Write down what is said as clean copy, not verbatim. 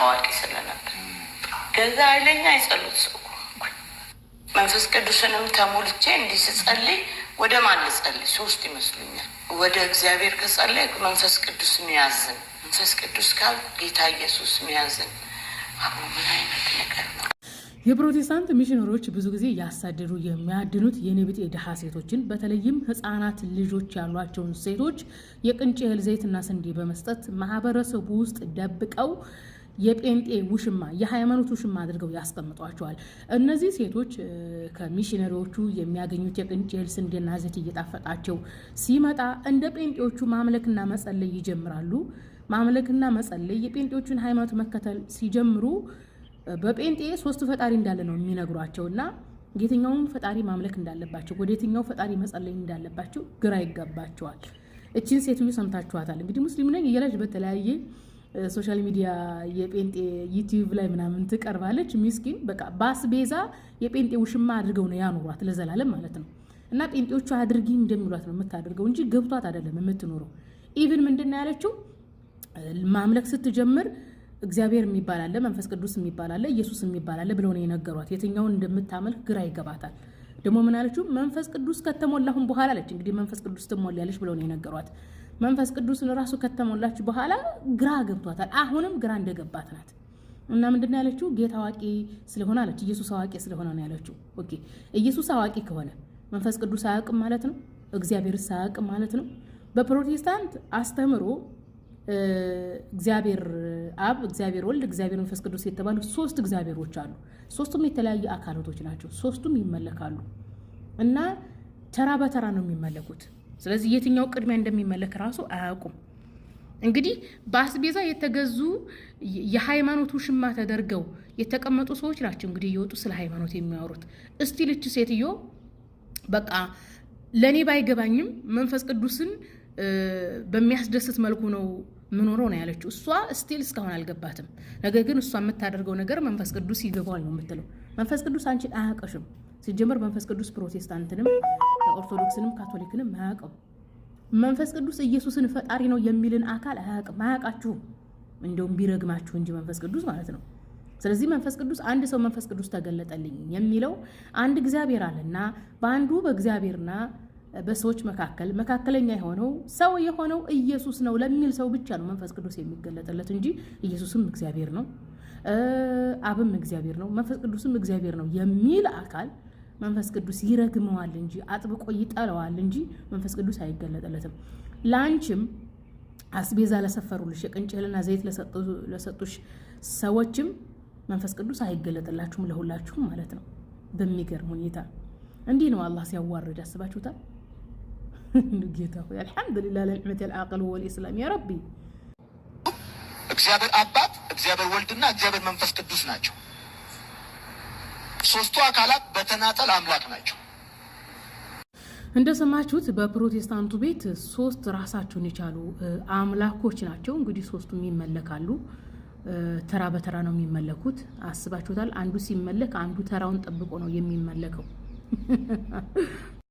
አዋቂ ስለነበር ከዛ አይለኛ ይጸልት ሰው መንፈስ ቅዱስንም ተሞልቼ እንዲህ ስጸልይ ወደ ማን ልጸልይ ሶስት ይመስሉኛል ወደ እግዚአብሔር ከጸለይ መንፈስ ቅዱስ የሚያዝን መንፈስ ቅዱስ ካል ጌታ ኢየሱስ የሚያዝን አሁን ምን አይነት ነገር ነው? የፕሮቴስታንት ሚሽነሮች ብዙ ጊዜ ያሳደዱ የሚያድኑት የኔብጤ ድሃ ሴቶችን በተለይም ህፃናት ልጆች ያሏቸውን ሴቶች የቅንጬ እህል ዘይትና ስንዴ በመስጠት ማህበረሰቡ ውስጥ ደብቀው የጴንጤ ውሽማ የሃይማኖት ውሽማ አድርገው ያስቀምጧቸዋል። እነዚህ ሴቶች ከሚሽነሪዎቹ የሚያገኙት የቅንጬ እህል ስንዴና ዘይት እየጣፈጣቸው ሲመጣ እንደ ጴንጤዎቹ ማምለክና መጸለይ ይጀምራሉ። ማምለክና መጸለይ የጴንጤዎቹን ሃይማኖት መከተል ሲጀምሩ በጴንጤ ሶስት ፈጣሪ እንዳለ ነው የሚነግሯቸውና የትኛውን ፈጣሪ ማምለክ እንዳለባቸው ወደ የትኛው ፈጣሪ መጸለይ እንዳለባቸው ግራ ይገባቸዋል። እቺን ሴትዮ ሰምታችኋታል። እንግዲህ ሙስሊም ነኝ እያለች በተለያየ ሶሻል ሚዲያ የጴንጤ ዩቲዩብ ላይ ምናምን ትቀርባለች። ሚስኪን በቃ ባስቤዛ የጴንጤ ውሽማ አድርገው ነው ያኖሯት ለዘላለም ማለት ነው። እና ጴንጤዎቹ አድርጊ እንደሚሏት ነው የምታደርገው እንጂ ገብቷት አይደለም የምትኖረው። ኢቭን ምንድነው ያለችው ማምለክ ስትጀምር እግዚአብሔር የሚባል አለ፣ መንፈስ ቅዱስ የሚባል አለ፣ ኢየሱስ የሚባል አለ ብለው ነው የነገሯት። የትኛውን እንደምታመልክ ግራ ይገባታል። ደግሞ ምን አለችው? መንፈስ ቅዱስ ከተሞላሁን በኋላ አለች። እንግዲህ መንፈስ ቅዱስ ትሞላለች ብለው ነው የነገሯት። መንፈስ ቅዱስን ራሱ ከተሞላች በኋላ ግራ ገብቷታል። አሁንም ግራ እንደገባት ናት። እና ምንድነው ያለችው? ጌታ አዋቂ ስለሆነ አለች። ኢየሱስ አዋቂ ስለሆነ ነው ያለችው። ኦኬ ኢየሱስ አዋቂ ከሆነ መንፈስ ቅዱስ አያውቅም ማለት ነው? እግዚአብሔርስ አያውቅም ማለት ነው? በፕሮቴስታንት አስተምሮ እግዚአብሔር አብ፣ እግዚአብሔር ወልድ፣ እግዚአብሔር መንፈስ ቅዱስ የተባሉ ሶስት እግዚአብሔሮች አሉ። ሶስቱም የተለያየ አካላቶች ናቸው። ሶስቱም ይመለካሉ እና ተራ በተራ ነው የሚመለኩት። ስለዚህ የትኛው ቅድሚያ እንደሚመለክ ራሱ አያውቁም። እንግዲህ በአስቤዛ የተገዙ የሃይማኖቱ ሽማ ተደርገው የተቀመጡ ሰዎች ናቸው እንግዲህ እየወጡ ስለ ሃይማኖት የሚያወሩት። እስቲ ልች ሴትዮ በቃ ለኔ ባይገባኝም መንፈስ ቅዱስን በሚያስደስት መልኩ ነው ምኖረው ነው ያለችው። እሷ ስቲል እስካሁን አልገባትም። ነገር ግን እሷ የምታደርገው ነገር መንፈስ ቅዱስ ይገባዋል ነው የምትለው። መንፈስ ቅዱስ አንቺን አያውቅሽም። ሲጀመር መንፈስ ቅዱስ ፕሮቴስታንትንም ኦርቶዶክስንም ካቶሊክንም አያውቅም። መንፈስ ቅዱስ ኢየሱስን ፈጣሪ ነው የሚልን አካል አያውቅም። አያውቃችሁም። እንደውም ቢረግማችሁ እንጂ መንፈስ ቅዱስ ማለት ነው። ስለዚህ መንፈስ ቅዱስ አንድ ሰው መንፈስ ቅዱስ ተገለጠልኝ የሚለው አንድ እግዚአብሔር አለና በአንዱ በእግዚአብሔርና በሰዎች መካከለኛ የሆነው ሰው የሆነው ኢየሱስ ነው ለሚል ሰው ብቻ ነው መንፈስ ቅዱስ የሚገለጥለት እንጂ ኢየሱስም እግዚአብሔር ነው፣ አብም እግዚአብሔር ነው፣ መንፈስ ቅዱስም እግዚአብሔር ነው የሚል አካል መንፈስ ቅዱስ ይረግመዋል እንጂ አጥብቆ ይጠላዋል እንጂ መንፈስ ቅዱስ አይገለጥለትም። ላንቺም አስቤዛ ለሰፈሩልሽ የቅንጬ እህልና ዘይት ለሰጡሽ ሰዎችም መንፈስ ቅዱስ አይገለጥላችሁም፣ ለሁላችሁም ማለት ነው። በሚገርም ሁኔታ እንዲህ ነው አላህ ሲያዋርድ አስባችሁታል? ጌታ ሆይ አልሐምዱሊላህ ለኒዕመት العاقل والاسلام يا ربي። እግዚአብሔር አባት፣ እግዚአብሔር ወልድና እግዚአብሔር መንፈስ ቅዱስ ናቸው። ሶስቱ አካላት በተናጠል አምላክ ናቸው። እንደሰማችሁት በፕሮቴስታንቱ ቤት ሶስት ራሳቸውን የቻሉ አምላኮች ናቸው። እንግዲህ ሶስቱም ይመለካሉ። ተራ በተራ ነው የሚመለኩት። አስባችሁታል? አንዱ ሲመለክ አንዱ ተራውን ጠብቆ ነው የሚመለከው።